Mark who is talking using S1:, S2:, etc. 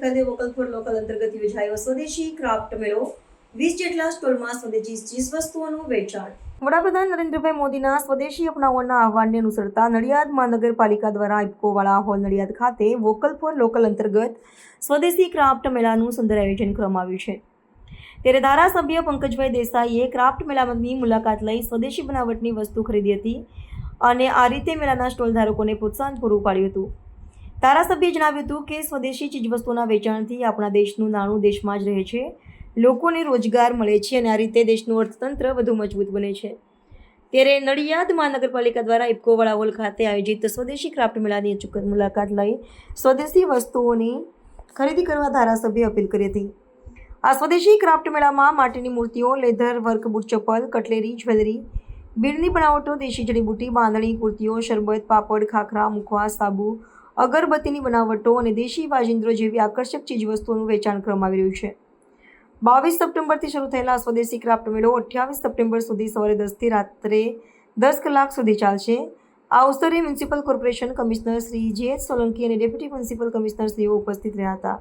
S1: ખાતે vocal for local અંતર્ગત યોજાયો સ્વદેશી ક્રાફ્ટ મેળો 20 જેટલા સ્ટોલમાં સ્વદેશી ચીજવસ્તુઓનું વેચાણ. વડાપ્રધાન નરેન્દ્રભાઈ મોદીના સ્વદેશી અપનાવવાના આહવાનને અનુસરતા નડિયાદ મહાનગરપાલિકા દ્વારા ઇફકોવાળા હોલ નડિયાદ ખાતે વોકલ ફોર લોકલ અંતર્ગત સ્વદેશી ક્રાફ્ટ મેળાનું સુંદર આયોજન કરવામાં આવ્યું છે. ત્યારે ધારાસભ્ય પંકજભાઈ દેસાઈએ ક્રાફ્ટ મેળાની મુલાકાત લઈ સ્વદેશી બનાવટની વસ્તુ ખરીદી હતી અને આ રીતે મેળાના સ્ટોલ ધારકોને પ્રોત્સાહન પૂરું પાડ્યું હતું. ધારાસભ્યએ જણાવ્યું હતું કે સ્વદેશી ચીજવસ્તુઓના વેચાણથી આપણા દેશનું નાણું દેશમાં જ રહે છે, લોકોને રોજગાર મળે છે અને આ રીતે દેશનું અર્થતંત્ર વધુ મજબૂત બને છે. ત્યારે નડિયાદ મહાનગરપાલિકા દ્વારા ઇફકોવાળા હોલ ખાતે આયોજિત સ્વદેશી ક્રાફ્ટ મેળાની મુલાકાત લઈ સ્વદેશી વસ્તુઓની ખરીદી કરવા ધારાસભ્યએ અપીલ કરી હતી. આ સ્વદેશી ક્રાફ્ટ મેળામાં માટીની મૂર્તિઓ, લેધર વર્ક બૂટ ચપ્પલ, કટલેરી, જ્વેલરી, બીડની બનાવટો, દેશી જડીબુટ્ટી, બાંધણી, કુર્તીઓ, શરબત, પાપડ, ખાખરા, મુખવાસ, સાબુ, અગરબત્તીની બનાવટો અને દેશી વાજિંત્રો જેવી આકર્ષક ચીજવસ્તુઓનું વેચાણ કરવામાં આવી રહ્યું છે. 22 સપ્ટેમ્બરથી શરૂ થયેલા સ્વદેશી ક્રાફ્ટ મેળો 28 સપ્ટેમ્બર સુધી સવારે 10 થી રાત્રે 10 કલાક સુધી ચાલશે. આ અવસરે મ્યુનિસિપલ કોર્પોરેશન કમિશનર શ્રી જે. સોલંકી અને ડેપ્યુટી મ્યુનિસિપલ કમિશનર શ્રીઓ ઉપસ્થિત રહ્યા હતા.